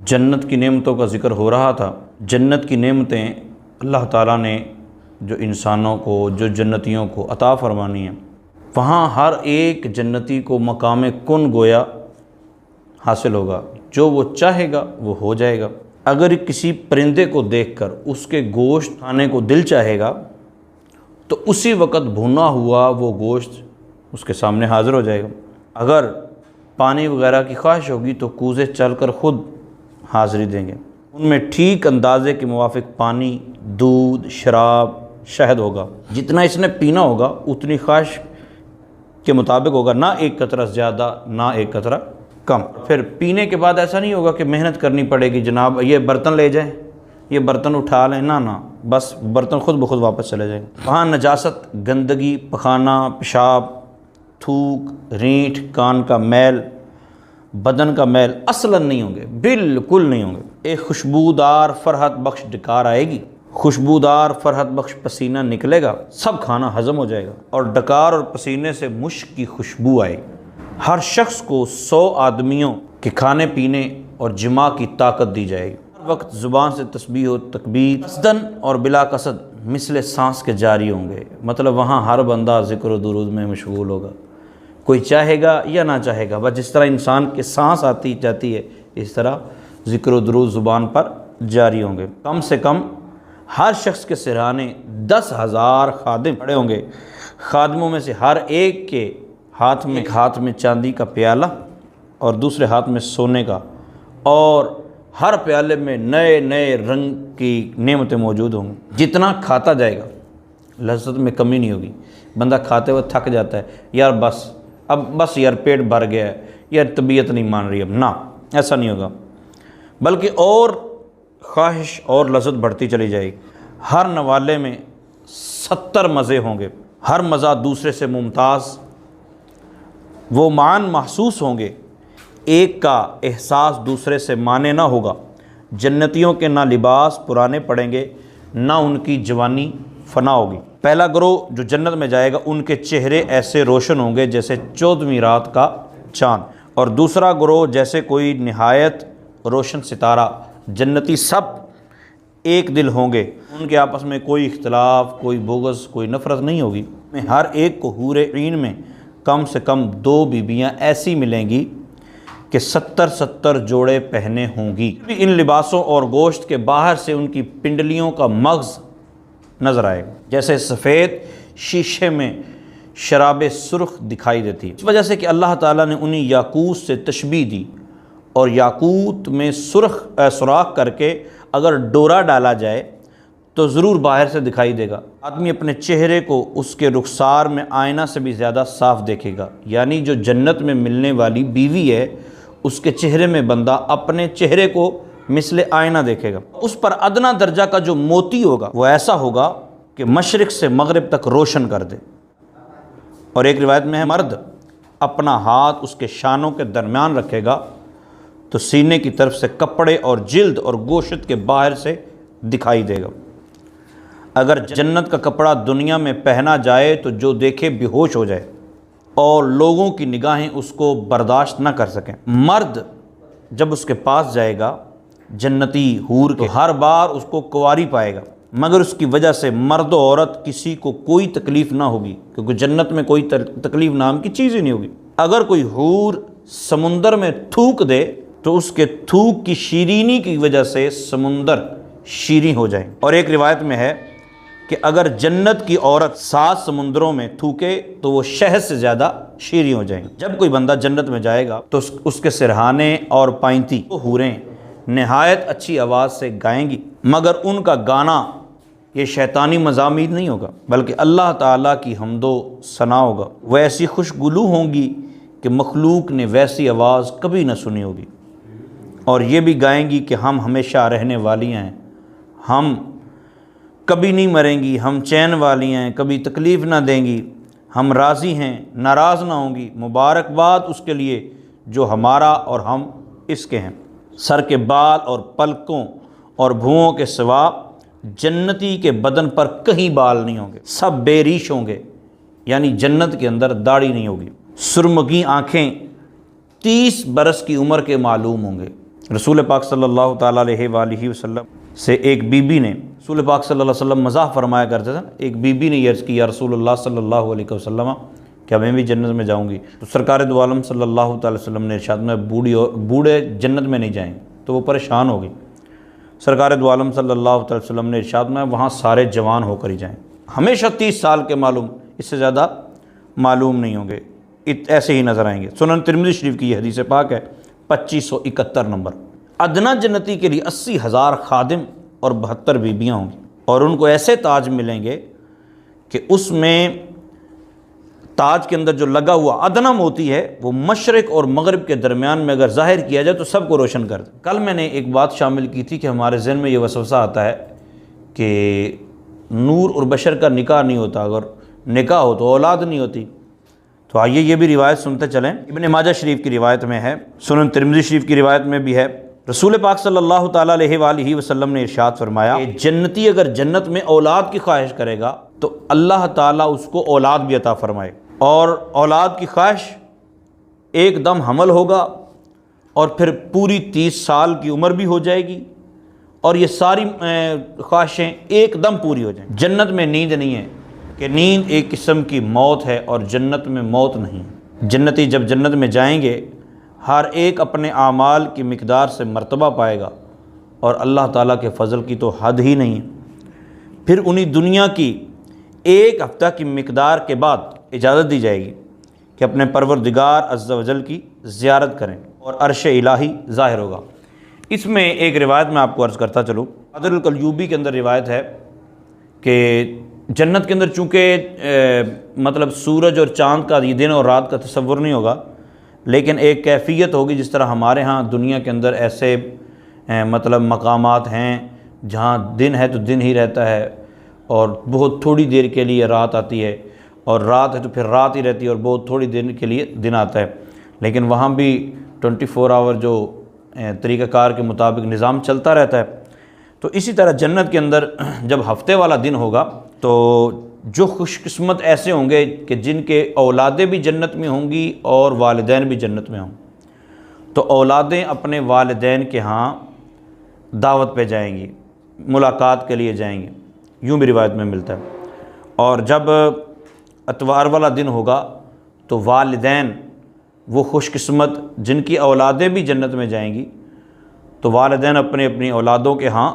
جنت کی نعمتوں کا ذکر ہو رہا تھا۔ جنت کی نعمتیں اللہ تعالیٰ نے جو انسانوں کو، جو جنتیوں کو عطا فرمانی ہیں، وہاں ہر ایک جنتی کو مقام کن گویا حاصل ہوگا۔ جو وہ چاہے گا وہ ہو جائے گا۔ اگر کسی پرندے کو دیکھ کر اس کے گوشت کھانے کو دل چاہے گا تو اسی وقت بھونا ہوا وہ گوشت اس کے سامنے حاضر ہو جائے گا۔ اگر پانی وغیرہ کی خواہش ہوگی تو کوزے چل کر خود حاضری دیں گے۔ ان میں ٹھیک اندازے کے موافق پانی، دودھ، شراب، شہد ہوگا۔ جتنا اس نے پینا ہوگا اتنی خواہش کے مطابق ہوگا، نہ ایک قطرہ زیادہ نہ ایک قطرہ کم۔ پھر پینے کے بعد ایسا نہیں ہوگا کہ محنت کرنی پڑے گی، جناب یہ برتن لے جائیں، یہ برتن اٹھا لیں، نہ بس برتن خود بخود واپس چلے جائیں۔ وہاں نجاست، گندگی، پخانہ، پیشاب، تھوک، رینٹھ، کان کا میل، بدن کا میل اصلاً نہیں ہوں گے، بالکل نہیں ہوں گے۔ ایک خوشبودار فرحت بخش ڈکار آئے گی، خوشبودار فرحت بخش پسینہ نکلے گا، سب کھانا ہضم ہو جائے گا، اور ڈکار اور پسینے سے مشک کی خوشبو آئے گی۔ ہر شخص کو 100 آدمیوں کے کھانے پینے اور جماع کی طاقت دی جائے گی۔ ہر وقت زبان سے تسبیح و تکبیر قصداً اور بلا قصد مثل سانس کے جاری ہوں گے۔ مطلب وہاں ہر بندہ ذکر و درود میں مشغول ہوگا، کوئی چاہے گا یا نہ چاہے گا، بس جس طرح انسان کے سانس آتی جاتی ہے اس طرح ذکر و درود زبان پر جاری ہوں گے۔ کم سے کم ہر شخص کے سرہانے 10,000 خادم کھڑے ہوں گے۔ خادموں میں سے ہر ایک کے ہاتھ میں چاندی کا پیالہ اور دوسرے ہاتھ میں سونے کا، اور ہر پیالے میں نئے نئے رنگ کی نعمتیں موجود ہوں گی۔ جتنا کھاتا جائے گا لذت میں کمی نہیں ہوگی۔ بندہ کھاتے ہوئے تھک جاتا ہے، یار بس یار پیٹ بھر گیا ہے، یار طبیعت نہیں مان رہی اب، نہ ایسا نہیں ہوگا، بلکہ اور خواہش اور لذت بڑھتی چلی جائے گی۔ ہر نوالے میں 70 مزے ہوں گے، ہر مزہ دوسرے سے ممتاز، وہ معان محسوس ہوں گے، ایک کا احساس دوسرے سے مانے نہ ہوگا۔ جنتیوں کے نہ لباس پرانے پڑیں گے، نہ ان کی جوانی فنا ہوگی۔ پہلا گروہ جو جنت میں جائے گا ان کے چہرے ایسے روشن ہوں گے جیسے 14ویں رات کا چاند، اور دوسرا گروہ جیسے کوئی نہایت روشن ستارہ۔ جنتی سب ایک دل ہوں گے، ان کے آپس میں کوئی اختلاف، کوئی بغض، کوئی نفرت نہیں ہوگی۔ ہر ایک کو حور عین میں کم سے کم 2 بیویاں ایسی ملیں گی کہ 70 جوڑے پہنے ہوں گی۔ ان لباسوں اور گوشت کے باہر سے ان کی پنڈلیوں کا مغز نظر آئے گا، جیسے سفید شیشے میں شراب سرخ دکھائی دیتی ہے، اس وجہ سے کہ اللہ تعالیٰ نے انہیں یاقوت سے تشبیہ دی، اور یاقوت میں سوراخ کر کے اگر ڈورا ڈالا جائے تو ضرور باہر سے دکھائی دے گا۔ آدمی اپنے چہرے کو اس کے رخسار میں آئینہ سے بھی زیادہ صاف دیکھے گا، یعنی جو جنت میں ملنے والی بیوی ہے اس کے چہرے میں بندہ اپنے چہرے کو مثل آئینہ دیکھے گا۔ اس پر ادنا درجہ کا جو موتی ہوگا وہ ایسا ہوگا کہ مشرق سے مغرب تک روشن کر دے۔ اور ایک روایت میں ہے مرد اپنا ہاتھ اس کے شانوں کے درمیان رکھے گا تو سینے کی طرف سے کپڑے اور جلد اور گوشت کے باہر سے دکھائی دے گا۔ اگر جنت کا کپڑا دنیا میں پہنا جائے تو جو دیکھے بے ہوش ہو جائے اور لوگوں کی نگاہیں اس کو برداشت نہ کر سکیں۔ مرد جب اس کے پاس جائے گا جنتی حور کے، ہر بار اس کو کنواری پائے گا، مگر اس کی وجہ سے مرد و عورت کسی کو کوئی تکلیف نہ ہوگی، کیونکہ جنت میں کوئی تکلیف نام کی چیز ہی نہیں ہوگی۔ اگر کوئی حور سمندر میں تھوک دے تو اس کے تھوک کی شیرینی کی وجہ سے سمندر شیریں ہو جائیں۔ اور ایک روایت میں ہے کہ اگر جنت کی عورت 7 سمندروں میں تھوکے تو وہ شہد سے زیادہ شیریں ہو جائیں۔ جب کوئی بندہ جنت میں جائے گا تو اس کے سرہانے اور پائنتی حوریں نہایت اچھی آواز سے گائیں گی، مگر ان کا گانا یہ شیطانی مزامیر نہیں ہوگا، بلکہ اللہ تعالیٰ کی حمد و ثنا ہوگا۔ وہ ایسی خوشگلو ہوں گی کہ مخلوق نے ویسی آواز کبھی نہ سنی ہوگی، اور یہ بھی گائیں گی کہ ہم ہمیشہ رہنے والی ہیں، ہم کبھی نہیں مریں گی، ہم چین والی ہیں، کبھی تکلیف نہ دیں گی، ہم راضی ہیں، ناراض نہ ہوں گی، مبارکباد اس کے لیے جو ہمارا اور ہم اس کے ہیں۔ سر کے بال اور پلکوں اور بھوؤں کے سوا جنتی کے بدن پر کہیں بال نہیں ہوں گے، سب بے ریش ہوں گے، یعنی جنت کے اندر داڑھی نہیں ہوگی۔ سرمگی آنکھیں 30 برس کی عمر کے معلوم ہوں گے، رسول پاک صلی اللہ تعالیٰ علیہ وآلہ وسلم سے ایک بی بی نے، رسول پاک صلی اللہ علیہ وسلم مزاح فرمایا کرتے تھے، ایک بی بی نے یہ عرض کی یا رسول اللہ صلی اللہ علیہ وسلم کیا میں بھی جنت میں جاؤں گی؟ تو سرکار دو عالم صلی اللہ تعالی وسلم نے ارشاد میں بوڑھے جنت میں نہیں جائیں گے، تو وہ پریشان ہو گئی۔ سرکار دو عالم صلی اللہ تعالی وسلم نے ارشاد میں وہاں سارے جوان ہو کر ہی جائیں، ہمیشہ 30 سال کے معلوم، اس سے زیادہ معلوم نہیں ہوں گے، ایسے ہی نظر آئیں گے۔ سنن ترمذی شریف کی یہ حدیث پاک ہے، 2571 نمبر۔ ادنا جنتی کے لیے 80,000 خادم اور 72 بیویاں ہوں گی، اور ان کو ایسے تاج ملیں گے کہ اس میں تاج کے اندر جو لگا ہوا ادنا موتی ہے وہ مشرق اور مغرب کے درمیان میں اگر ظاہر کیا جائے تو سب کو روشن کر دے۔ کل میں نے ایک بات شامل کی تھی کہ ہمارے ذہن میں یہ وسوسہ آتا ہے کہ نور اور بشر کا نکاح نہیں ہوتا، اگر نکاح ہو تو اولاد نہیں ہوتی۔ تو آئیے یہ بھی روایت سنتے چلیں۔ ابن ماجہ شریف کی روایت میں ہے، سنن ترمذی شریف کی روایت میں بھی ہے، رسول پاک صلی اللہ تعالیٰ علیہ وآلہ وسلم نے ارشاد فرمایا کہ جنتی اگر جنت میں اولاد کی خواہش کرے گا تو اللہ تعالیٰ اس کو اولاد بھی عطا فرمائے، اور اولاد کی خواہش ایک دم حمل ہوگا اور پھر پوری 30 سال کی عمر بھی ہو جائے گی، اور یہ ساری خواہشیں ایک دم پوری ہو جائیں۔ جنت میں نیند نہیں ہے کہ نیند ایک قسم کی موت ہے، اور جنت میں موت نہیں۔ جنتی جب جنت میں جائیں گے ہر ایک اپنے اعمال کی مقدار سے مرتبہ پائے گا، اور اللہ تعالیٰ کے فضل کی تو حد ہی نہیں ہے۔ پھر انہیں دنیا کی ایک ہفتہ کی مقدار کے بعد اجازت دی جائے گی کہ اپنے پروردگار عز و جل کی زیارت کریں، اور عرش الہی ظاہر ہوگا۔ اس میں ایک روایت میں آپ کو عرض کرتا چلوں، قادر القلیوبی کے اندر روایت ہے کہ جنت کے اندر چونکہ مطلب سورج اور چاند کا یہ دن اور رات کا تصور نہیں ہوگا، لیکن ایک کیفیت ہوگی جس طرح ہمارے ہاں دنیا کے اندر ایسے مطلب مقامات ہیں جہاں دن ہے تو دن ہی رہتا ہے، اور بہت تھوڑی دیر کے لیے رات آتی ہے، اور رات ہے تو پھر رات ہی رہتی ہے، اور بہت تھوڑی دیر کے لیے دن آتا ہے۔ لیکن وہاں بھی 24 آور جو طریقہ کار کے مطابق نظام چلتا رہتا ہے۔ تو اسی طرح جنت کے اندر جب ہفتے والا دن ہوگا تو جو خوش قسمت ایسے ہوں گے کہ جن کے اولادیں بھی جنت میں ہوں گی اور والدین بھی جنت میں ہوں، تو اولادیں اپنے والدین کے ہاں دعوت پہ جائیں گی، ملاقات کے لیے جائیں گی، یوں بھی روایت میں ملتا ہے۔ اور جب اتوار والا دن ہوگا تو والدین وہ خوش قسمت جن کی اولادیں بھی جنت میں جائیں گی، تو والدین اپنے اپنی اولادوں کے ہاں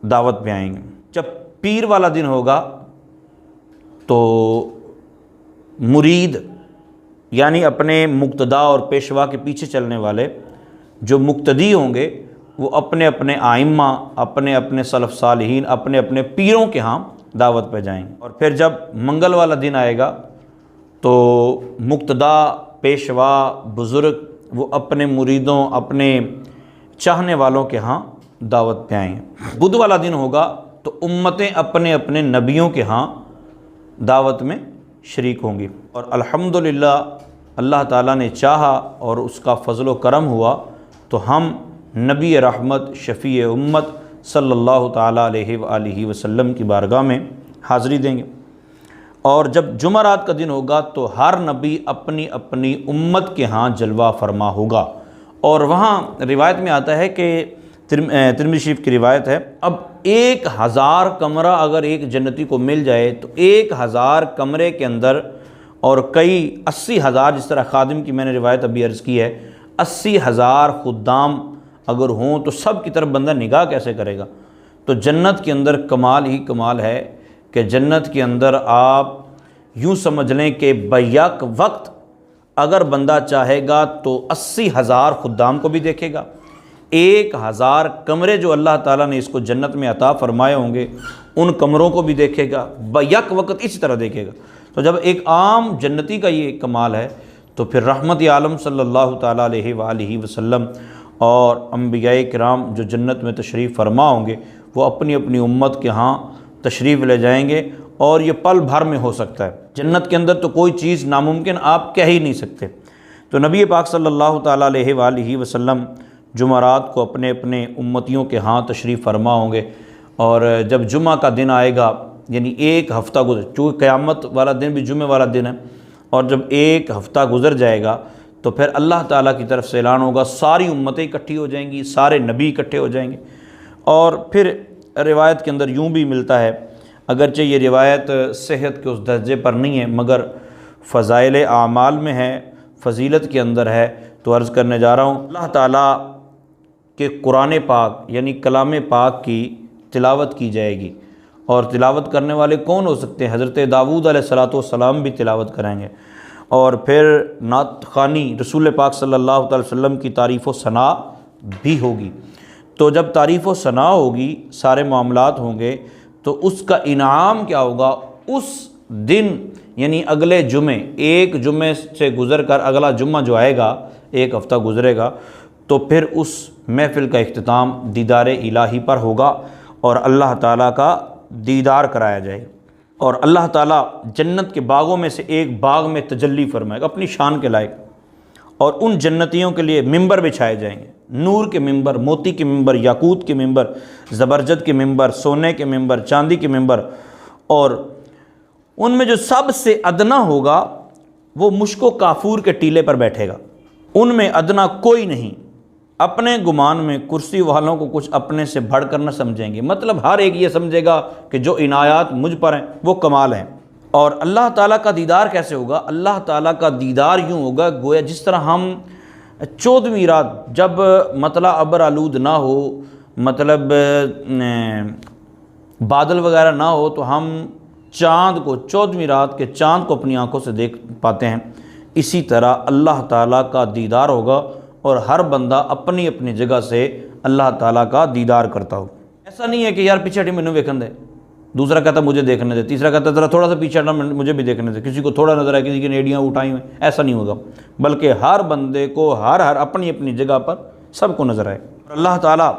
دعوت پہ آئیں گے۔ جب پیر والا دن ہوگا تو مرید یعنی اپنے مقتدا اور پیشوا کے پیچھے چلنے والے جو مقتدی ہوں گے وہ اپنے اپنے آئمہ، اپنے اپنے سلف صالحین، اپنے اپنے پیروں کے ہاں دعوت پہ جائیں گے۔ اور پھر جب منگل والا دن آئے گا تو مقتدا، پیشوا، بزرگ وہ اپنے مریدوں، اپنے چاہنے والوں کے ہاں دعوت پہ آئیں گے۔ بدھ والا دن ہوگا تو امتیں اپنے اپنے نبیوں کے ہاں دعوت میں شریک ہوں گی۔ اور الحمدللہ اللہ تعالیٰ نے چاہا اور اس کا فضل و کرم ہوا تو ہم نبی رحمت شفیع امت صلی اللہ تعالیٰ علیہ وآلہ وسلم کی بارگاہ میں حاضری دیں گے۔ اور جب جمعرات کا دن ہوگا تو ہر نبی اپنی اپنی امت کے ہاں جلوہ فرما ہوگا، اور وہاں روایت میں آتا ہے کہ ترمذی شریف کی روایت ہے، اب 1000 کمرہ اگر ایک جنتی کو مل جائے تو 1000 کمرے کے اندر اور کئی 80,000 جس طرح خادم کی میں نے روایت ابھی عرض کی ہے، 80,000 خدام اگر ہوں تو سب کی طرف بندہ نگاہ کیسے کرے گا؟ تو جنت کے اندر کمال ہی کمال ہے کہ جنت کے اندر آپ یوں سمجھ لیں کہ بیک وقت اگر بندہ چاہے گا تو 80,000 خدام کو بھی دیکھے گا، 1000 کمرے جو اللہ تعالیٰ نے اس کو جنت میں عطا فرمائے ہوں گے ان کمروں کو بھی دیکھے گا، بیک وقت اسی طرح دیکھے گا۔ تو جب ایک عام جنتی کا یہ کمال ہے تو پھر رحمت عالم صلی اللہ تعالیٰ علیہ وآلہ وسلم اور انبیاء کرام جو جنت میں تشریف فرما ہوں گے وہ اپنی اپنی امت کے ہاں تشریف لے جائیں گے، اور یہ پل بھر میں ہو سکتا ہے۔ جنت کے اندر تو کوئی چیز ناممکن آپ کہہ ہی نہیں سکتے۔ تو نبی پاک صلی اللہ تعالیٰ علیہ وآلہ وسلم جمعرات کو اپنے اپنے امتیوں کے ہاں تشریف فرما ہوں گے، اور جب جمعہ کا دن آئے گا یعنی ایک ہفتہ گزر، چونکہ قیامت والا دن بھی جمعہ والا دن ہے، اور جب ایک ہفتہ گزر جائے گا تو پھر اللہ تعالیٰ کی طرف سے اعلان ہوگا، ساری امتیں اکٹھی ہو جائیں گی، سارے نبی اکٹھے ہو جائیں گے۔ اور پھر روایت کے اندر یوں بھی ملتا ہے، اگرچہ یہ روایت صحت کے اس درجے پر نہیں ہے مگر فضائل اعمال میں ہے، فضیلت کے اندر ہے، تو عرض کرنے جا رہا ہوں، اللہ تعالیٰ کے قرآن پاک یعنی کلام پاک کی تلاوت کی جائے گی۔ اور تلاوت کرنے والے کون ہو سکتے ہیں؟ حضرت داؤد علیہ السلام بھی تلاوت کریں گے، اور پھر نعت خوانی رسول پاک صلی اللہ تعالی وسلم کی تعریف و ثنا بھی ہوگی۔ تو جب تعریف و ثنا ہوگی، سارے معاملات ہوں گے، تو اس کا انعام کیا ہوگا؟ اس دن یعنی اگلے جمعے، ایک جمعے سے گزر کر اگلا جمعہ جو آئے گا، ایک ہفتہ گزرے گا، تو پھر اس محفل کا اختتام دیدار الہی پر ہوگا اور اللہ تعالیٰ کا دیدار کرایا جائے گا۔ اور اللہ تعالیٰ جنت کے باغوں میں سے ایک باغ میں تجلی فرمائے گا اپنی شان کے لائق، اور ان جنتیوں کے لیے ممبر بچھائے جائیں گے، نور کے ممبر، موتی کے ممبر، یاقوت کے ممبر، زبرجد کے ممبر، سونے کے ممبر، چاندی کے ممبر، اور ان میں جو سب سے ادنا ہوگا وہ مشک و کافور کے ٹیلے پر بیٹھے گا۔ ان میں ادنا کوئی نہیں، اپنے گمان میں کرسی والوں کو کچھ اپنے سے بڑھ کر نہ سمجھیں گے، مطلب ہر ایک یہ سمجھے گا کہ جو عنایات مجھ پر ہیں وہ کمال ہیں۔ اور اللہ تعالیٰ کا دیدار کیسے ہوگا؟ اللہ تعالیٰ کا دیدار یوں ہوگا گویا جس طرح ہم 14ویں رات جب مطلع ابر آلود نہ ہو، مطلب بادل وغیرہ نہ ہو، تو ہم چاند کو 14ویں رات کے چاند کو اپنی آنکھوں سے دیکھ پاتے ہیں، اسی طرح اللہ تعالیٰ کا دیدار ہوگا اور ہر بندہ اپنی اپنی جگہ سے اللہ تعالیٰ کا دیدار کرتا ہو۔ ایسا نہیں ہے کہ یار پیچھے ہٹی مینوں ویکھن دے، دوسرا کہتا مجھے دیکھنے دے، تیسرا کہتا ذرا تھوڑا سا پیچھے ہٹنا مجھے بھی دیکھنے دے، کسی کو تھوڑا نظر آئے، کسی کی نیڑیاں اٹھائی ہوئیں، ایسا نہیں ہوگا، بلکہ ہر بندے کو ہر اپنی اپنی جگہ پر سب کو نظر آئے، اور اللہ تعالیٰ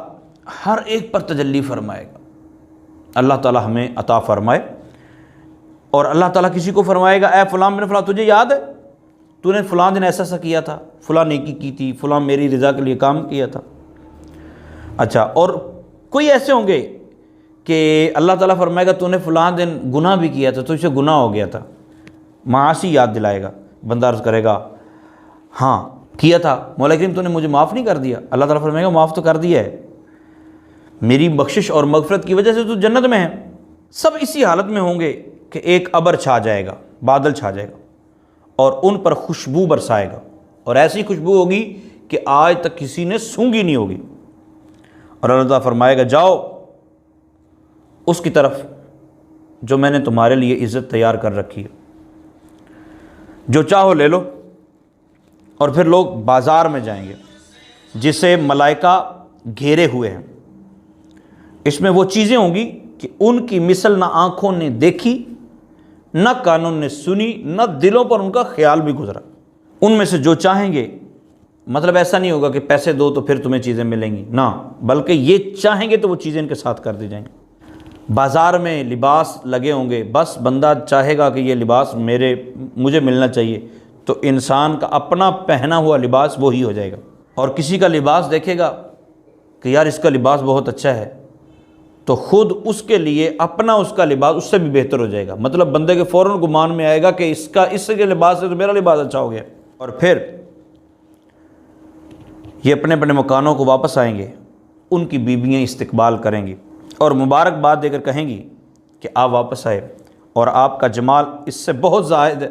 ہر ایک پر تجلی فرمائے گا۔ اللہ تعالیٰ ہمیں عطا فرمائے۔ اور اللہ تعالیٰ کسی کو فرمائے گا، اے فلاں بن فلاں تجھے یاد ہے تو نے فلاں دن ایسا کیا تھا، فلاں نیکی کی تھی، فلاں میری رضا کے لیے کام کیا تھا۔ اچھا، اور کوئی ایسے ہوں گے کہ اللہ تعالیٰ فرمائے گا تو نے فلاں دن گناہ بھی کیا تھا، تو اسے گناہ ہو گیا تھا، معاصی یاد دلائے گا، بندہ عرض کرے گا ہاں کیا تھا مولا کریم تو نے مجھے معاف نہیں کر دیا؟ اللہ تعالیٰ فرمائے گا معاف تو کر دیا ہے، میری بخشش اور مغفرت کی وجہ سے تو جنت میں ہے۔ سب اسی حالت میں ہوں گے کہ ایک ابر چھا جائے گا، بادل چھا جائے گا، اور ان پر خوشبو برسائے گا، اور ایسی خوشبو ہوگی کہ آج تک کسی نے سونگھی نہیں ہوگی۔ اور اللہ تعالیٰ فرمائے گا جاؤ اس کی طرف جو میں نے تمہارے لیے عزت تیار کر رکھی ہے، جو چاہو لے لو۔ اور پھر لوگ بازار میں جائیں گے جسے ملائکہ گھیرے ہوئے ہیں، اس میں وہ چیزیں ہوں گی کہ ان کی مثل نہ آنکھوں نے دیکھی، نہ کانوں نے سنی، نہ دلوں پر ان کا خیال بھی گزرا۔ ان میں سے جو چاہیں گے، مطلب ایسا نہیں ہوگا کہ پیسے دو تو پھر تمہیں چیزیں ملیں گی، نہ، بلکہ یہ چاہیں گے تو وہ چیزیں ان کے ساتھ کر دی جائیں گی۔ بازار میں لباس لگے ہوں گے، بس بندہ چاہے گا کہ یہ لباس مجھے ملنا چاہیے، تو انسان کا اپنا پہنا ہوا لباس وہی ہو جائے گا۔ اور کسی کا لباس دیکھے گا کہ یار اس کا لباس بہت اچھا ہے، تو خود اس کے لیے اپنا اس کا لباس اس سے بھی بہتر ہو جائے گا، مطلب بندے کے فوراً گمان میں آئے گا کہ اس کے لباس سے تو میرا لباس اچھا ہو گیا۔ اور پھر یہ اپنے اپنے مکانوں کو واپس آئیں گے، ان کی بیویاں استقبال کریں گی اور مبارکباد دے کر کہیں گی کہ آپ واپس آئے، اور آپ کا جمال اس سے بہت زائد ہے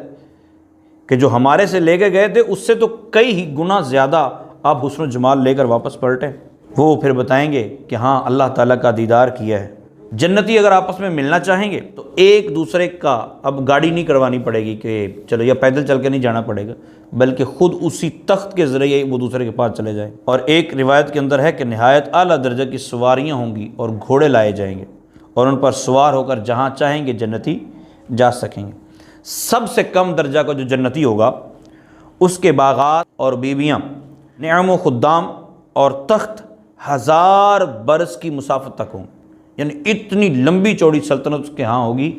کہ جو ہمارے سے لے کے گئے تھے اس سے تو کئی ہی گنا زیادہ آپ حسن و جمال لے کر واپس پلٹیں۔ وہ پھر بتائیں گے کہ ہاں اللہ تعالیٰ کا دیدار کیا ہے۔ جنتی اگر آپس میں ملنا چاہیں گے تو ایک دوسرے کا اب گاڑی نہیں کروانی پڑے گی کہ چلو یا پیدل چل کے نہیں جانا پڑے گا، بلکہ خود اسی تخت کے ذریعے وہ دوسرے کے پاس چلے جائیں۔ اور ایک روایت کے اندر ہے کہ نہایت اعلیٰ درجہ کی سواریاں ہوں گی اور گھوڑے لائے جائیں گے، اور ان پر سوار ہو کر جہاں چاہیں گے جنتی جا سکیں گے۔ سب سے کم درجہ کا جو جنتی ہوگا اس کے باغات اور بیویاں، نعم و خدام اور تخت 1000 برس کی مسافت تک ہوں، یعنی اتنی لمبی چوڑی سلطنت اس کے ہاں ہوگی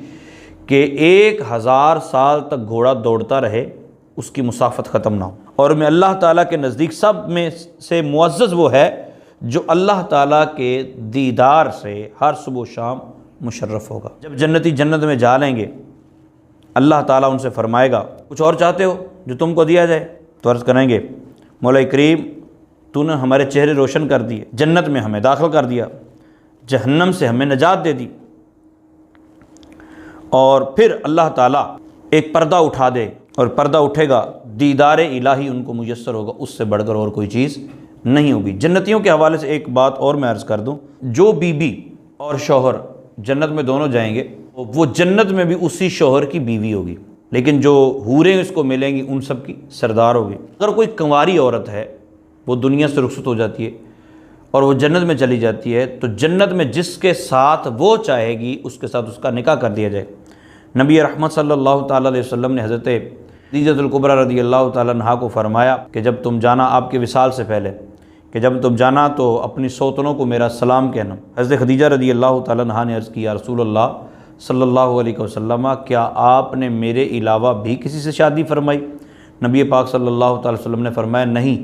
کہ 1000 سال تک گھوڑا دوڑتا رہے، اس کی مسافت ختم نہ ہو۔ اور میں اللہ تعالیٰ کے نزدیک سب میں سے معزز وہ ہے جو اللہ تعالیٰ کے دیدار سے ہر صبح و شام مشرف ہوگا۔ جب جنتی جنت میں جا لیں گے، اللہ تعالیٰ ان سے فرمائے گا کچھ اور چاہتے ہو جو تم کو دیا جائے؟ تو عرض کریں گے مولا کریم تو نے ہمارے چہرے روشن کر دیے، جنت میں ہمیں داخل کر دیا، جہنم سے ہمیں نجات دے دی، اور پھر اللہ تعالیٰ ایک پردہ اٹھا دے، اور پردہ اٹھے گا، دیدار الہی ان کو میسر ہوگا، اس سے بڑھ کر اور کوئی چیز نہیں ہوگی۔ جنتیوں کے حوالے سے ایک بات اور میں عرض کر دوں، جو بیوی اور شوہر جنت میں دونوں جائیں گے، وہ جنت میں بھی اسی شوہر کی بیوی ہوگی، لیکن جو حوریں اس کو ملیں گی ان سب کی سردار ہوگی۔ اگر کوئی کنواری عورت ہے، وہ دنیا سے رخصت ہو جاتی ہے اور وہ جنت میں چلی جاتی ہے، تو جنت میں جس کے ساتھ وہ چاہے گی اس کے ساتھ اس کا نکاح کر دیا جائے۔ نبی رحمت صلی اللہ تعالیٰ علیہ وسلم نے حضرت خدیجہ الکبریٰ رضی اللہ تعالیٰ عنہا کو فرمایا کہ جب تم جانا، آپ کے وصال سے پہلے، کہ جب تم جانا تو اپنی سوتنوں کو میرا سلام کہنا۔ حضرت خدیجہ رضی اللہ تعالیٰ عنہا نے عرض کیا، رسول اللہ صلی اللہ علیہ وسلم، کیا آپ نے میرے علاوہ بھی کسی سے شادی فرمائی؟ نبی پاک صلی اللہ تعالیٰ وسلم نے فرمایا، نہیں،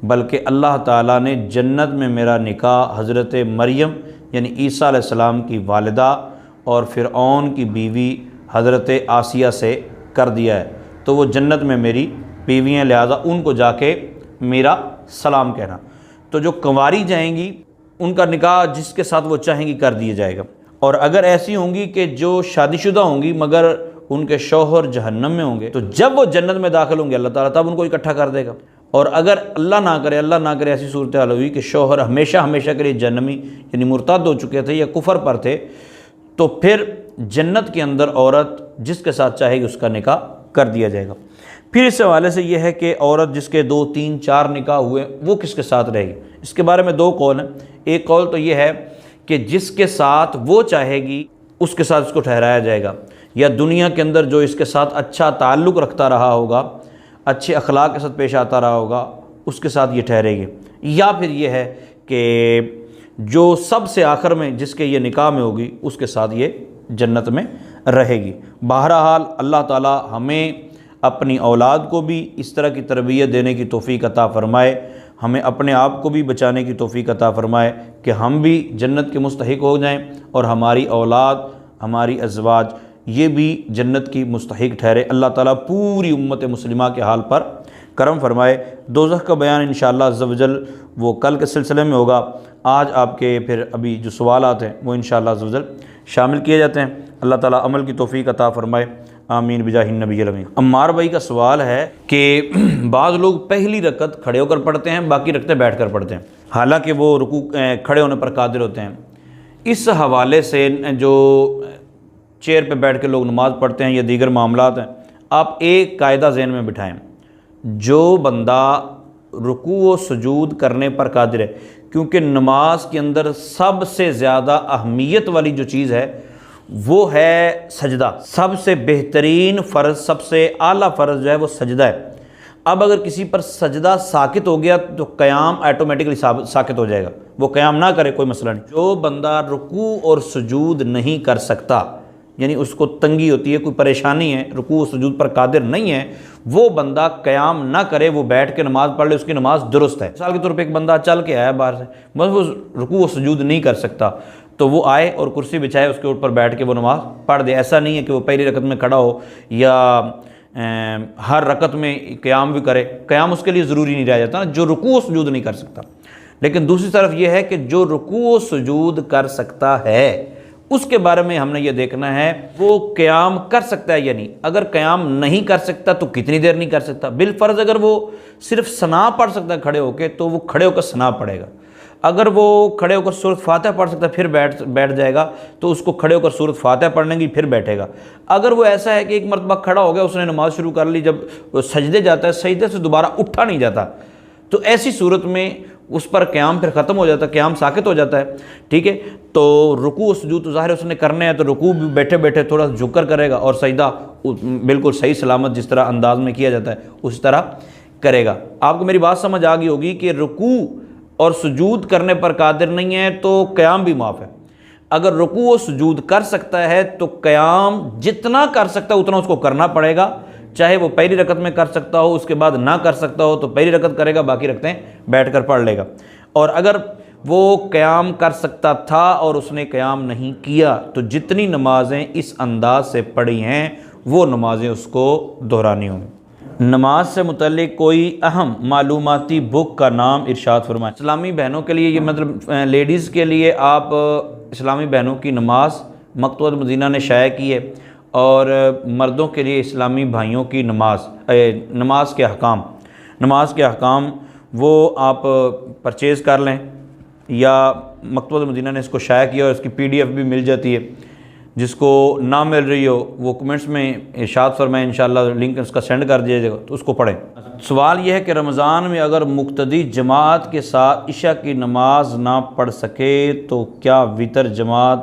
بلکہ اللہ تعالیٰ نے جنت میں میرا نکاح حضرت مریم یعنی عیسیٰ علیہ السلام کی والدہ اور فرعون کی بیوی حضرت آسیہ سے کر دیا ہے، تو وہ جنت میں میری بیویاں، لہٰذا ان کو جا کے میرا سلام کہنا۔ تو جو کنواری جائیں گی ان کا نکاح جس کے ساتھ وہ چاہیں گی کر دیا جائے گا، اور اگر ایسی ہوں گی کہ جو شادی شدہ ہوں گی مگر ان کے شوہر جہنم میں ہوں گے، تو جب وہ جنت میں داخل ہوں گے اللہ تعالیٰ تب ان کو اکٹھا کر دے گا۔ اور اگر اللہ نہ کرے ایسی صورتحال ہوئی کہ شوہر ہمیشہ کے لیے جہنمی یعنی مرتد ہو چکے تھے یا کفر پر تھے، تو پھر جنت کے اندر عورت جس کے ساتھ چاہے گی اس کا نکاح کر دیا جائے گا۔ پھر اس حوالے سے یہ ہے کہ عورت جس کے 2 3 4 نکاح ہوئے وہ کس کے ساتھ رہے گی؟ اس کے بارے میں 2 قول ہیں۔ ایک قول تو یہ ہے کہ جس کے ساتھ وہ چاہے گی اس کے ساتھ اس کو ٹھہرایا جائے گا، یا دنیا کے اندر جو اس کے ساتھ اچھا تعلق رکھتا رہا ہوگا، اچھے اخلاق کے ساتھ پیش آتا رہا ہوگا، اس کے ساتھ یہ ٹھہرے گی۔ یا پھر یہ ہے کہ جو سب سے آخر میں جس کے یہ نکاح میں ہوگی اس کے ساتھ یہ جنت میں رہے گی۔ بہرحال اللہ تعالی ہمیں اپنی اولاد کو بھی اس طرح کی تربیت دینے کی توفیق عطا فرمائے، ہمیں اپنے آپ کو بھی بچانے کی توفیق عطا فرمائے کہ ہم بھی جنت کے مستحق ہو جائیں، اور ہماری اولاد، ہماری ازواج یہ بھی جنت کی مستحق ٹھہرے۔ اللہ تعالیٰ پوری امت مسلمہ کے حال پر کرم فرمائے۔ دوزخ کا بیان انشاءاللہ عز و جل وہ کل کے سلسلے میں ہوگا۔ آج آپ کے پھر ابھی جو سوالات ہیں وہ انشاءاللہ عز و جل شامل کیے جاتے ہیں۔ اللہ تعالیٰ عمل کی توفیق عطا فرمائے، آمین بجاہ النبی الامین۔ عمار بھائی کا سوال ہے کہ بعض لوگ پہلی رکعت کھڑے ہو کر پڑھتے ہیں، باقی رکعتیں بیٹھ کر پڑھتے ہیں، حالانکہ وہ رکوع کھڑے ہونے پر قادر ہوتے ہیں۔ اس حوالے سے جو چیئر پہ بیٹھ کے لوگ نماز پڑھتے ہیں یا دیگر معاملات ہیں، آپ ایک قاعدہ ذہن میں بٹھائیں، جو بندہ رکوع و سجود کرنے پر قادر ہے، کیونکہ نماز کے اندر سب سے زیادہ اہمیت والی جو چیز ہے وہ ہے سجدہ، سب سے بہترین فرض، سب سے اعلیٰ فرض جو ہے وہ سجدہ ہے۔ اب اگر کسی پر سجدہ ساقط ہو گیا تو قیام آٹومیٹکلی ساقط ہو جائے گا، وہ قیام نہ کرے کوئی مسئلہ نہیں۔ جو بندہ رکوع اور سجود نہیں کر سکتا، یعنی اس کو تنگی ہوتی ہے، کوئی پریشانی ہے، رکوع و سجود پر قادر نہیں ہے، وہ بندہ قیام نہ کرے، وہ بیٹھ کے نماز پڑھ لے، اس کی نماز درست ہے۔ مثال کے طور پہ ایک بندہ چل کے آیا باہر سے، بس وہ رکوع و سجود نہیں کر سکتا، تو وہ آئے اور کرسی بچھائے، اس کے اوپر بیٹھ کے وہ نماز پڑھ دے۔ ایسا نہیں ہے کہ وہ پہلی رکعت میں کھڑا ہو یا ہر رکعت میں قیام بھی کرے، قیام اس کے لیے ضروری نہیں رہ جاتا نا، جو رکوع و سجود نہیں کر سکتا۔ لیکن دوسری طرف یہ ہے کہ جو رکوع و سجود کر سکتا ہے اس کے بارے میں ہم نے یہ دیکھنا ہے وہ قیام کر سکتا ہے یا نہیں۔ اگر قیام نہیں کر سکتا تو کتنی دیر نہیں کر سکتا؟ بالفرض اگر وہ صرف ثنا پڑھ سکتا ہے کھڑے ہو کے تو وہ کھڑے ہو کر ثنا پڑھے گا۔ اگر وہ کھڑے ہو کر سورۃ فاتحہ پڑھ سکتا ہے پھر بیٹھ جائے گا تو اس کو کھڑے ہو کر سورۃ فاتحہ پڑھنے کی پھر بیٹھے گا۔ اگر وہ ایسا ہے کہ ایک مرتبہ کھڑا ہو گیا، اس نے نماز شروع کر لی، جب وہ سجدے جاتا ہے سجدے سے دوبارہ اٹھا نہیں جاتا، تو ایسی صورت میں اس پر قیام پھر ختم ہو جاتا ہے، قیام ساقط ہو جاتا ہے، ٹھیک ہے۔ تو رکوع و سجود تو ظاہر اس نے کرنے ہیں، تو رکوع بھی بیٹھے بیٹھے تھوڑا جھک کر کرے گا، اور سجدہ بالکل صحیح سلامت جس طرح انداز میں کیا جاتا ہے اس طرح کرے گا۔ آپ کو میری بات سمجھ آ گئی ہوگی کہ رکوع اور سجود کرنے پر قادر نہیں ہے تو قیام بھی معاف ہے۔ اگر رکوع و سجود کر سکتا ہے تو قیام جتنا کر سکتا ہے اتنا اس کو کرنا پڑے گا، چاہے وہ پہلی رکعت میں کر سکتا ہو، اس کے بعد نہ کر سکتا ہو تو پہلی رکعت کرے گا، باقی رکعتیں بیٹھ کر پڑھ لے گا۔ اور اگر وہ قیام کر سکتا تھا اور اس نے قیام نہیں کیا تو جتنی نمازیں اس انداز سے پڑھی ہیں وہ نمازیں اس کو دہرانی ہوں گی۔ نماز سے متعلق کوئی اہم معلوماتی بک کا نام ارشاد فرمائیں۔ اسلامی بہنوں کے لیے یہ مطلب لیڈیز کے لیے آپ اسلامی بہنوں کی نماز مکتبۃ مدینہ نے شائع کی ہے، اور مردوں کے لیے اسلامی بھائیوں کی نماز کے احکام وہ آپ پرچیز کر لیں، یا مکتبۃ مدینہ نے اس کو شائع کیا اور اس کی PDF بھی مل جاتی ہے۔ جس کو نہ مل رہی ہو وہ کمنٹس میں ارشاد فرمائیں، انشاءاللہ لنک اس کا سینڈ کر دیا جائے گا تو اس کو پڑھیں۔ سوال یہ ہے کہ رمضان میں اگر مقتدی جماعت کے ساتھ عشاء کی نماز نہ پڑھ سکے تو کیا وتر جماعت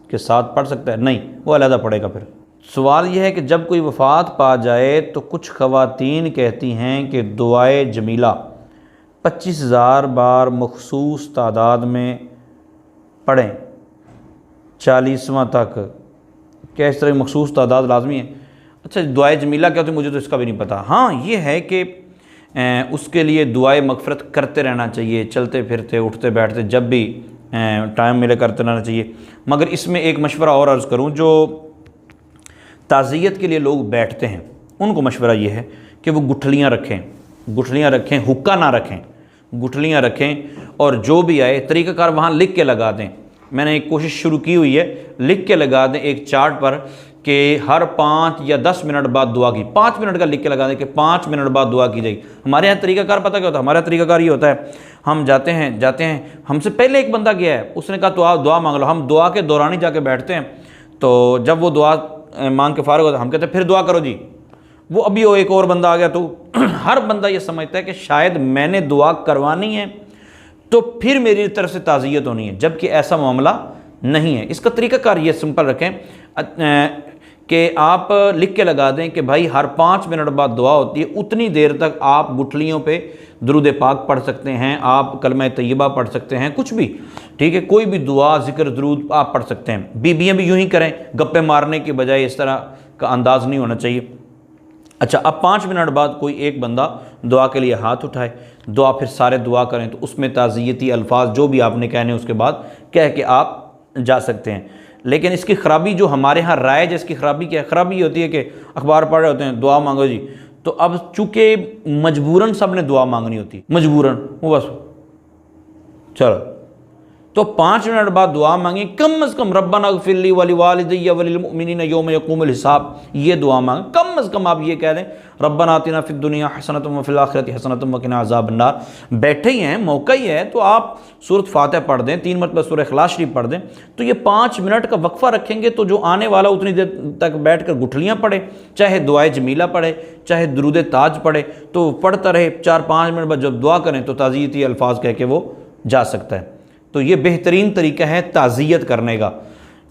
کے ساتھ پڑھ سکتا ہے؟ نہیں، وہ علیحدہ پڑھے گا پھر۔ سوال یہ ہے کہ جب کوئی وفات پا جائے تو کچھ خواتین کہتی ہیں کہ دعائے جمیلہ 25,000 بار مخصوص تعداد میں پڑھیں 40واں تک، کیا اس طرح مخصوص تعداد لازمی ہے؟ اچھا، دعائے جمیلہ کیا ہوتی ہے؟ مجھے تو اس کا بھی نہیں پتہ۔ ہاں یہ ہے کہ اس کے لیے دعائے مغفرت کرتے رہنا چاہیے، چلتے پھرتے اٹھتے بیٹھتے جب بھی ٹائم ملے کرتے رہنا چاہیے۔ مگر اس میں ایک مشورہ اور عرض کروں، جو تعزیت کے لیے لوگ بیٹھتے ہیں ان کو مشورہ یہ ہے کہ وہ گٹھلیاں رکھیں، حکا نہ رکھیں، گٹھلیاں رکھیں، اور جو بھی آئے طریقہ کار وہاں لکھ کے لگا دیں۔ میں نے ایک کوشش شروع کی ہوئی ہے، لکھ کے لگا دیں ایک چارٹ پر کہ ہر 5 یا 10 منٹ بعد دعا کی، 5 منٹ کا لکھ کے لگا دیں کہ 5 منٹ بعد دعا کی جائے گی۔ ہمارے یہاں طریقہ کار پتہ کیا ہوتا ہے؟ ہمارا طریقہ کار یہ ہوتا ہے، ہم جاتے ہیں، ہم سے پہلے ایک بندہ گیا ہے، اس نے کہا تو آپ دعا مانگ لو، ہم دعا کے دوران ہی جا کے بیٹھتے ہیں، تو جب وہ دعا مانگ کے فارغ ہوتا ہے ہم کہتے ہیں پھر دعا کرو جی۔ وہ ابھی ایک اور بندہ آ گیا، تو ہر بندہ یہ سمجھتا ہے کہ شاید میں نے دعا کروانی ہے تو پھر میری طرف سے تعزیت ہونی ہے، جبکہ ایسا معاملہ نہیں ہے۔ اس کا طریقہ کار یہ سمپل رکھیں کہ آپ لکھ کے لگا دیں کہ بھائی ہر 5 منٹ بعد دعا ہوتی ہے، اتنی دیر تک آپ گٹھلیوں پہ درود پاک پڑھ سکتے ہیں، آپ کلمہ طیبہ پڑھ سکتے ہیں، کچھ بھی ٹھیک ہے، کوئی بھی دعا ذکر درود آپ پڑھ سکتے ہیں۔ بیویاں بھی یوں ہی کریں، گپے مارنے کے بجائے اس طرح کا انداز نہیں ہونا چاہیے۔ اچھا، اب 5 منٹ بعد کوئی ایک بندہ دعا کے لیے ہاتھ اٹھائے، دعا پھر سارے دعا کریں، تو اس میں تعزیتی الفاظ جو بھی آپ نے کہنے اس کے بعد کہہ کے آپ جا سکتے ہیں۔ لیکن اس کی خرابی جو ہمارے ہاں رائج، اس کی خرابی کیا ہے؟ خرابی یہ ہوتی ہے کہ اخبار پڑھ رہے ہوتے ہیں، دعا مانگو جی، تو اب چونکہ مجبوراً سب نے دعا مانگنی ہوتی، مجبوراً وہ بس چلو، تو 5 منٹ بعد دعا مانگیں، کم از کم ربنا اغفر لی ولوالدی وللمؤمنین یوم یقوم الحساب، یہ دعا مانگیں۔ کم از کم آپ یہ کہہ دیں ربنا آتنا فی الدنیا حسنۃ وفی الآخرۃ حسنۃ وقنا عذاب النار۔ بیٹھے ہی ہیں، موقع ہی ہے، تو آپ سورۃ فاتحہ پڑھ دیں، 3 مرتبہ سورہ اخلاص شریف پڑھ دیں، تو یہ 5 منٹ کا وقفہ رکھیں گے تو جو آنے والا اتنی دیر تک بیٹھ کر گٹھلیاں پڑھے، چاہے دعائے جمیلہ پڑھے، چاہے درود تاج پڑھے، تو پڑھتا رہے 4-5 منٹ بعد جب دعا کریں تو تعزیتی الفاظ کہہ کے وہ جا سکتا ہے۔ تو یہ بہترین طریقہ ہے تعزیت کرنے کا،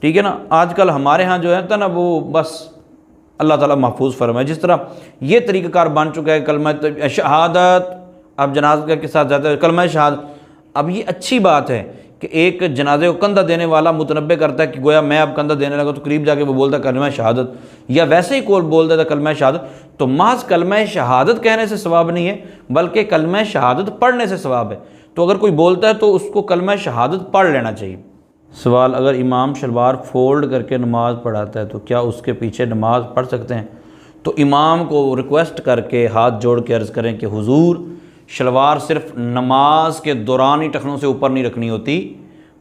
ٹھیک ہے نا۔ آج کل ہمارے ہاں جو ہے نا وہ بس اللہ تعالیٰ محفوظ فرمائے، جس طرح یہ طریقہ کار بن چکا ہے کلمہ شہادت، اب جنازہ کے ساتھ جاتا ہے کلمہ شہادت۔ اب یہ اچھی بات ہے کہ ایک جنازے کو کندھا دینے والا متنبع کرتا ہے کہ گویا میں اب کندھا دینے لگا، تو قریب جا کے وہ بولتا ہے کلمہ شہادت، یا ویسے ہی کوئی بول دیتا کلمہ شہادت، تو محض کلمہ شہادت کہنے سے ثواب نہیں ہے بلکہ کلمہ شہادت پڑھنے سے ثواب ہے۔ تو اگر کوئی بولتا ہے تو اس کو کلمہ شہادت پڑھ لینا چاہیے۔ سوال، اگر امام شلوار فولڈ کر کے نماز پڑھاتا ہے تو کیا اس کے پیچھے نماز پڑھ سکتے ہیں؟ تو امام کو ریکویسٹ کر کے ہاتھ جوڑ کے عرض کریں کہ حضور، شلوار صرف نماز کے دوران ہی ٹخنوں سے اوپر نہیں رکھنی ہوتی،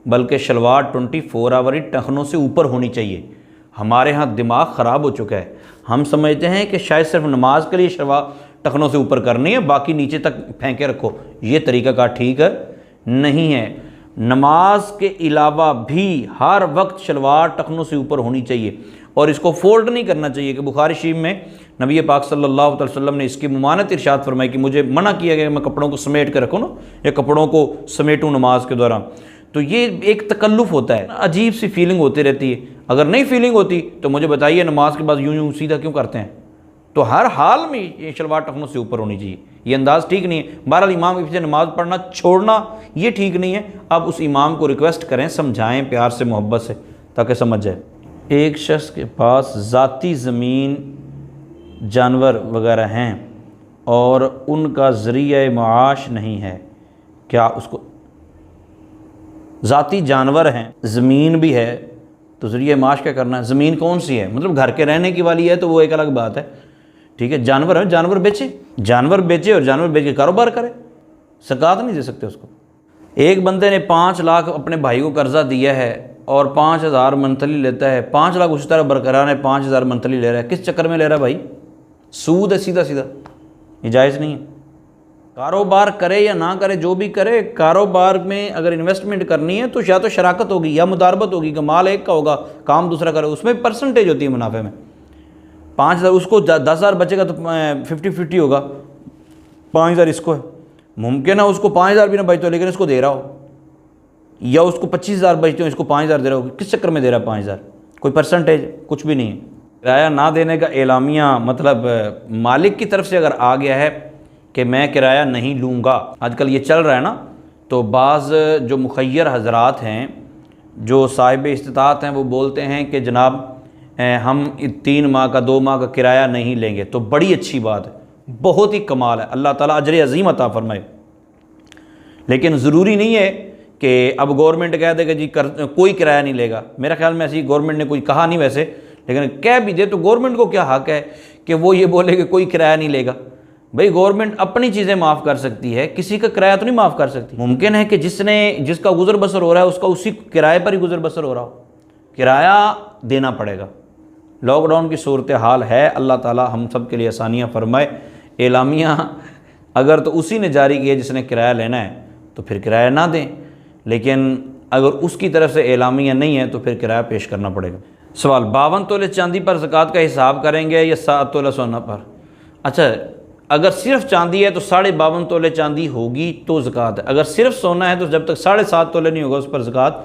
بلکہ شلوار 24 آور ہی ٹخنوں سے اوپر ہونی چاہیے۔ ہمارے ہاں دماغ خراب ہو چکا ہے، ہم سمجھتے ہیں کہ شاید صرف نماز کے لیے شلوار ٹخنوں سے اوپر کرنی ہے، باقی نیچے تک پھینکے رکھو۔ یہ طریقہ کار ٹھیک نہیں ہے۔ نماز کے علاوہ بھی ہر وقت شلوار ٹخنوں سے اوپر ہونی چاہیے، اور اس کو فولڈ نہیں کرنا چاہیے کہ بخاری شریف میں نبی پاک صلی اللہ علیہ وسلم نے اس کی ممانعت ارشاد فرمائی کہ مجھے منع کیا گیا کہ میں کپڑوں کو سمیٹ کے رکھوں نا، یا کپڑوں کو سمیٹوں نماز کے دوران، تو یہ ایک تکلف ہوتا ہے، عجیب سی فیلنگ ہوتی رہتی ہے۔ اگر نہیں فیلنگ ہوتی تو مجھے بتائیے نماز کے بعد یوں سیدھا کیوں کرتے ہیں؟ تو ہر حال میں یہ شلوار ٹخنوں سے اوپر ہونی چاہیے، یہ انداز ٹھیک نہیں ہے۔ بہرحال امام کے پیچھے نماز پڑھنا چھوڑنا یہ ٹھیک نہیں ہے۔ آپ اس امام کو ریکویسٹ کریں، سمجھائیں پیار سے، محبت سے، تاکہ سمجھ جائے۔ ایک شخص کے پاس ذاتی زمین، جانور وغیرہ ہیں اور ان کا ذریعہ معاش نہیں ہے، کیا اس کو؟ ذاتی جانور ہیں، زمین بھی ہے، تو ذریعہ معاش کیا کرنا ہے؟ زمین کون سی ہے؟ مطلب گھر کے رہنے کی والی ہے تو وہ ایک الگ بات ہے، ٹھیک ہے، جانور ہے، جانور بیچے اور جانور بیچ کے کاروبار کرے، زکوٰۃ نہیں دے سکتے اس کو۔ ایک بندے نے 5 لاکھ اپنے بھائی کو قرضہ دیا ہے اور 5,000 منتھلی لیتا ہے، 5 لاکھ اسی طرح برقرار ہے، 5,000 منتھلی لے رہا ہے، کس چکر میں لے رہا ہے بھائی؟ سود ہے سیدھا سیدھا، یہ جائز نہیں ہے۔ کاروبار کرے یا نہ کرے، جو بھی کرے، کاروبار میں اگر انویسٹمنٹ کرنی ہے تو یا تو شراکت ہوگی یا مداربت ہوگی کہ مال ایک کا ہوگا، کام دوسرا کرے، اس میں پرسنٹیج ہوتی ہے منافع میں۔ 5,000 اس کو 10,000 بچے گا تو 50-50 ہوگا، 5,000 اس کو ہے، ممکن ہے اس کو 5,000 بھی نہ بچتے ہو لیکن اس کو دے رہا ہو، یا اس کو 25,000 بچتے ہو اس کو 5,000 دے رہا ہو، کس چکر میں دے رہا ہے 5,000؟ کوئی پرسنٹیج کچھ بھی نہیں ہے۔ کرایہ نہ دینے کا اعلامیہ مطلب مالک کی طرف سے اگر آ گیا ہے کہ میں کرایہ نہیں لوں گا، آج کل یہ چل رہا ہے نا، تو بعض جو مخیر حضرات ہیں جو صاحب استطاعت ہیں وہ بولتے ہیں کہ جناب ہم 3 ماہ کا 2 ماہ کا کرایہ نہیں لیں گے، تو بڑی اچھی بات ہے، بہت ہی کمال ہے، اللہ تعالیٰ اجر عظیم عطا فرمائے۔ لیکن ضروری نہیں ہے کہ اب گورنمنٹ کہہ دے کہ جی کوئی کرایہ نہیں لے گا۔ میرا خیال میں ایسی گورنمنٹ نے کوئی کہا نہیں ویسے، لیکن کہہ بھی دے تو گورنمنٹ کو کیا حق ہے کہ وہ یہ بولے کہ کوئی کرایہ نہیں لے گا؟ بھئی گورنمنٹ اپنی چیزیں معاف کر سکتی ہے، کسی کا کرایہ تو نہیں معاف کر سکتی۔ ممکن ہے کہ جس کا گزر بسر ہو رہا ہے اس کا اسی کرایے پر ہی گزر بسر ہو رہا ہو، کرایہ دینا پڑے گا۔ لاک ڈاؤن کی صورتحال ہے، اللہ تعالی ہم سب کے لیے آسانیاں فرمائے۔ اعلامیہ اگر تو اسی نے جاری کیا جس نے کرایہ لینا ہے تو پھر کرایہ نہ دیں، لیکن اگر اس کی طرف سے اعلامیہ نہیں ہے تو پھر کرایہ پیش کرنا پڑے گا۔ سوال، 52 تولے چاندی پر زکوٰۃ کا حساب کریں گے یا 7 تولہ سونا پر؟ اچھا، اگر صرف چاندی ہے تو 52.5 تولے چاندی ہوگی تو زکوٰۃ ہے، اگر صرف سونا ہے تو جب تک 7.5 تولے نہیں ہوگا اس پر زکوٰۃ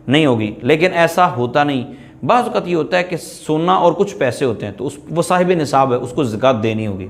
نہیں ہوگی۔ لیکن ایسا ہوتا نہیں، بعض اوقات یہ ہوتا ہے کہ سونا اور کچھ پیسے ہوتے ہیں تو وہ صاحب نصاب ہے، اس کو زکوٰۃ دینی ہوگی۔